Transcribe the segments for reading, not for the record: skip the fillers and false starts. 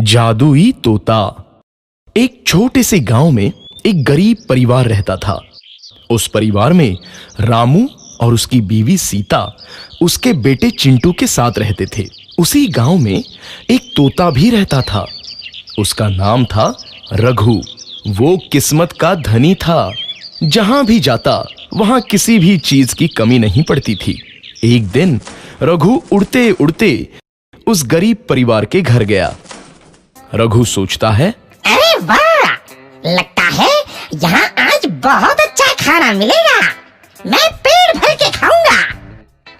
जादुई तोता। एक छोटे से गांव में एक गरीब परिवार रहता था। उस परिवार में रामू और उसकी बीवी सीता उसके बेटे चिंटू के साथ रहते थे। उसी गांव में एक तोता भी रहता था। उसका नाम था रघु। वो किस्मत का धनी था। जहां भी जाता वहां किसी भी चीज की कमी नहीं पड़ती थी। एक दिन रघु उड़ते उड़ते उस गरीब परिवार के घर गया। रघु सोचता है, अरे वाह, लगता है यहाँ आज बहुत अच्छा खाना मिलेगा। मैं पेट भर के खाऊंगा।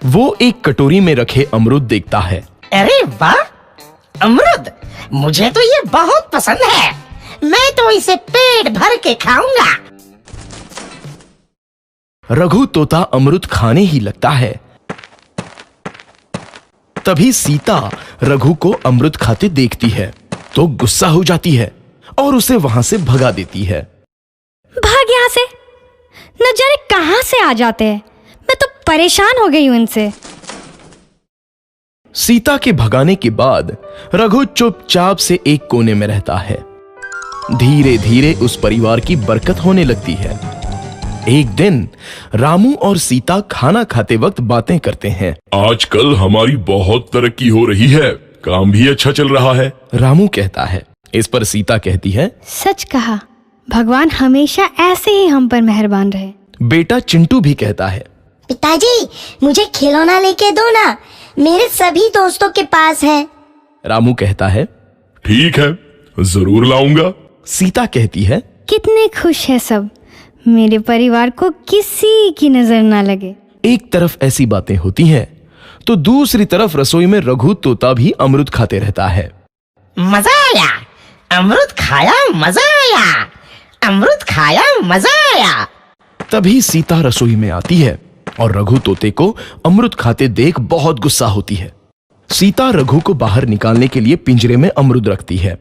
वो एक कटोरी में रखे अमरूद देखता है। अरे वाह, अमरूद, मुझे तो ये बहुत पसंद है। मैं तो इसे पेट भर के खाऊंगा। रघु तोता अमरूद खाने ही लगता है। तभी सीता रघु को अमरूद खाते देखती है तो गुस्सा हो जाती है और उसे वहां से भगा देती है। भाग यहाँ से, न जाने कहां से आ जाते हैं। मैं तो परेशान हो गई हूं इनसे। सीता के भगाने के बाद रघु चुपचाप से एक कोने में रहता है। धीरे धीरे उस परिवार की बरकत होने लगती है। एक दिन रामू और सीता खाना खाते वक्त बातें करते हैं। आजकल हमारी बहुत तरक्की हो रही है, काम भी अच्छा चल रहा है। रामू कहता है। इस पर सीता कहती है, सच कहा, भगवान हमेशा ऐसे ही हम पर मेहरबान रहे। बेटा चिंटू भी कहता है, पिताजी, मुझे खिलौना लेके दो ना, मेरे सभी दोस्तों के पास है। रामू कहता है, ठीक है, जरूर लाऊंगा। सीता कहती है, कितने खुश है सब, मेरे परिवार को किसी की नजर ना लगे। एक तरफ ऐसी बातें होती हैं तो दूसरी तरफ रसोई में रघु तोता भी अमरूद खाते रहता है। मजा आया, अमरूद खाया, मजा आया, अमरूद खाया, मजा आया। तभी सीता रसोई में आती है और रघु तोते को अमरूद खाते देख बहुत गुस्सा होती है। सीता रघु को बाहर निकालने के लिए पिंजरे में अमरूद रखती है।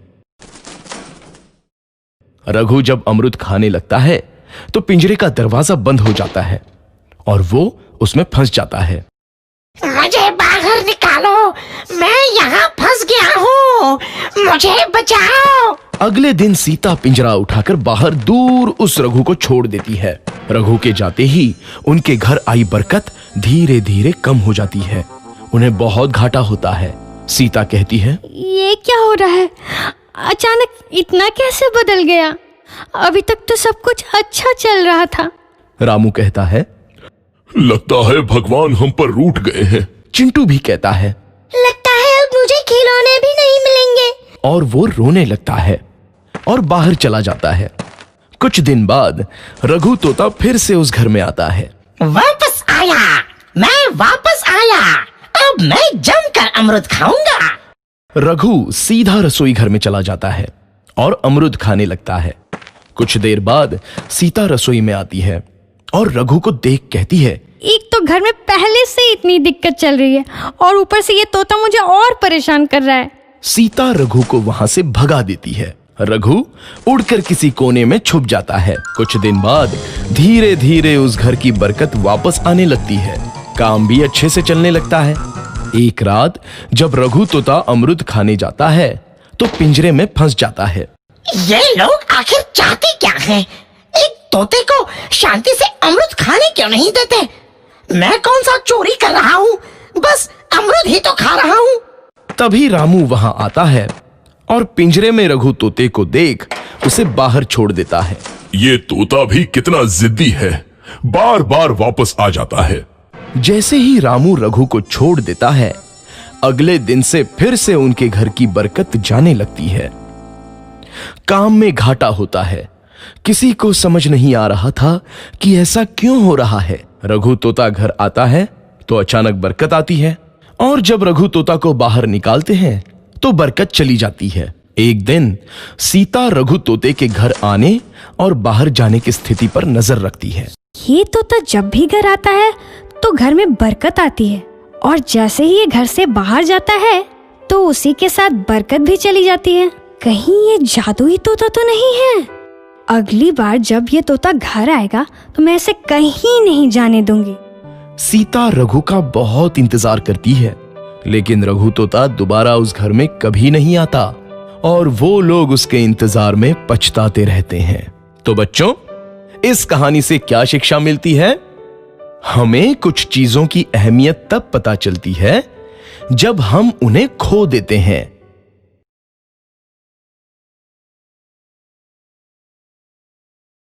रघु जब अमरूद खाने लगता है तो पिंजरे का दरवाजा बंद हो जाता है और वो उसमें फंस जाता है। मुझे बाहर निकालो, मैं यहाँ फंस गया हूँ, मुझे बचाओ। अगले दिन सीता पिंजरा उठाकर बाहर दूर उस रघु को छोड़ देती है। रघु के जाते ही उनके घर आई बरकत धीरे धीरे कम हो जाती है। उन्हें बहुत घाटा होता है। सीता कहती है, ये क्या हो रहा है, अचानक इतना कैसे बदल गया? अभी तक तो सब कुछ अच्छा चल रहा था। रामू कहता है, लगता है भगवान हम पर रूठ गए हैं। चिंटू भी कहता है, लगता है अब मुझे खिलौने भी नहीं मिलेंगे। और वो रोने लगता है और बाहर चला जाता है। कुछ दिन बाद रघु तोता फिर से उस घर में आता है। वापस आया, मैं वापस आया, अब मैं जमकर अमरूद खाऊंगा। रघु सीधा रसोई घर में चला जाता है और अमरूद खाने लगता है। कुछ देर बाद सीता रसोई में आती है और रघु को देख कहती है, एक तो घर में पहले से इतनी दिक्कत चल रही है और ऊपर से ये तोता मुझे और परेशान कर रहा है। सीता रघु को वहां से भगा देती है। रघु उड़कर किसी कोने में छुप जाता है। कुछ दिन बाद धीरे धीरे उस घर की बरकत वापस आने लगती है। काम भी अच्छे से चलने लगता है। एक रात जब रघु तोता अमरूद खाने जाता है तो पिंजरे में फंस जाता है। ये लोग आखिर चाहते क्या हैं? एक तोते को शांति से अमरूद खाने क्यों नहीं देते? मैं कौन सा चोरी कर रहा हूँ? बस अमरूद ही तो खा रहा हूँ। तभी रामू वहां आता है और पिंजरे में रघु तोते को देख उसे बाहर छोड़ देता है। ये तोता भी कितना जिद्दी है, बार बार वापस आ जाता है। जैसे ही रामू रघु को छोड़ देता है, अगले दिन से फिर से उनके घर की बरकत जाने लगती है। काम में घाटा होता है। किसी को समझ नहीं आ रहा था कि ऐसा क्यों हो रहा है। रघु तोता घर आता है तो अचानक बरकत आती है और जब रघु तोता को बाहर निकालते हैं तो बरकत चली जाती है। एक दिन सीता रघु तोते के घर आने और बाहर जाने की स्थिति पर नजर रखती है। ये तोता जब भी घर आता है तो घर में बरकत आती है और जैसे ही ये घर से बाहर जाता है तो उसी के साथ बरकत भी चली जाती है। कहीं ये जादुई तोता तो नहीं है? अगली बार जब ये तोता घर आएगा तो मैं इसे कहीं नहीं जाने दूंगी। सीता रघु का बहुत इंतजार करती है लेकिन रघु तोता दोबारा उस घर में कभी नहीं आता। और वो लोग उसके इंतजार में पछताते रहते हैं। तो बच्चों, इस कहानी से क्या शिक्षा मिलती है? हमें कुछ चीजों की अहमियत तब पता चलती है जब हम उन्हें खो देते हैं।